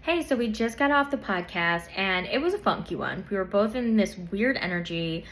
Hey, so we just got off the podcast and it was a funky one. We were both in this weird energy.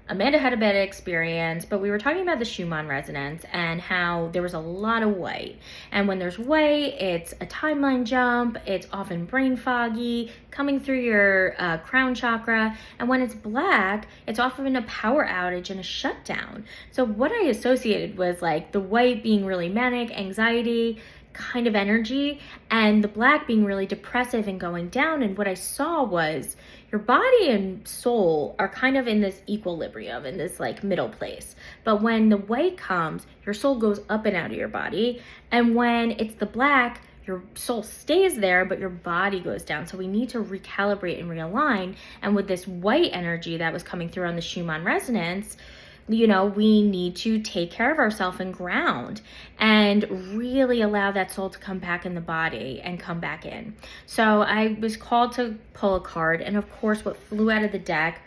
Amanda had a bad experience, but we were talking about the Schumann Resonance and how there was a lot of white. And when there's white, it's a timeline jump, it's often brain foggy, coming through your crown chakra. And when it's black, it's often a power outage and a shutdown. So what I associated was like the white being really manic, anxiety, kind of energy, and the black being really depressive and going down. And what I saw was your body and soul are kind of in this equilibrium, in this like middle place. But when the white comes, your soul goes up and out of your body. And when it's the black, your soul stays there, but your body goes down. So we need to recalibrate and realign. And with this white energy that was coming through on the Schumann Resonance, we need to take care of ourselves and ground and really allow that soul to come back in the body and come back in. So I was called to pull a card, and of course what flew out of the deck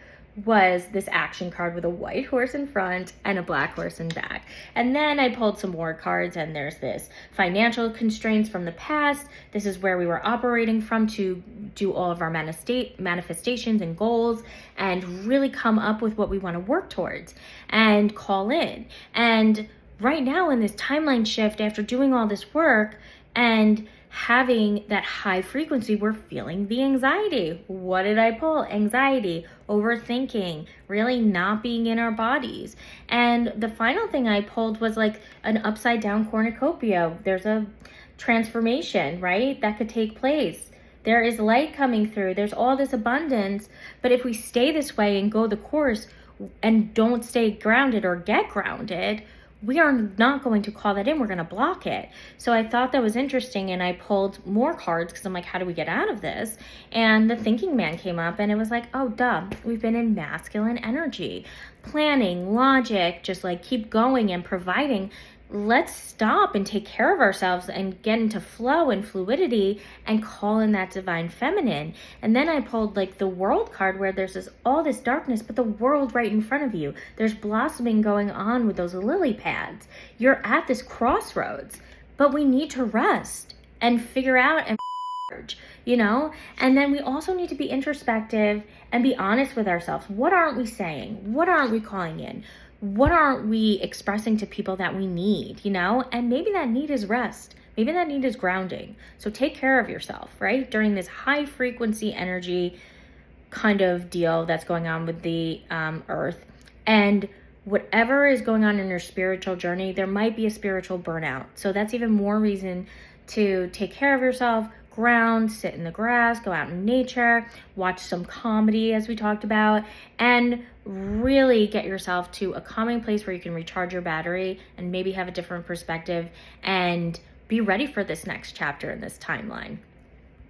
was this action card with a white horse in front and a black horse in back. And then I pulled some more cards, and there's this financial constraints from the past. This is where we were operating from to do all of our manifestations and goals and really come up with what we want to work towards and call in. And right now in this timeline shift, after doing all this work and having that high frequency, we're feeling the anxiety. What did I pull? Anxiety, overthinking, really not being in our bodies. And the final thing I pulled was like an upside down cornucopia. There's a transformation, right? That could take place. There is light coming through. There's all this abundance. But if we stay this way and go the course and don't stay grounded or get grounded, we are not going to call that in. We're going to block it. So I thought that was interesting, and I pulled more cards because I'm like, how do we get out of this? And the thinking man came up, and it was like, oh, duh, we've been in masculine energy, planning, logic, just like keep going and providing. Let's stop and take care of ourselves and get into flow and fluidity and call in that divine feminine. And then I pulled like the world card, where there's all this darkness, but the world right in front of you. There's blossoming going on with those lily pads. You're at this crossroads, but we need to rest and figure out and and then we also need to be introspective and be honest with ourselves. What aren't we saying? What aren't we calling in? What aren't we expressing to people that we need, And maybe that need is rest. Maybe that need is grounding. So take care of yourself, right? During this high frequency energy kind of deal that's going on with the earth. And whatever is going on in your spiritual journey, there might be a spiritual burnout. So that's even more reason to take care of yourself, ground, sit in the grass, go out in nature, watch some comedy as we talked about, and really get yourself to a calming place where you can recharge your battery and maybe have a different perspective and be ready for this next chapter in this timeline.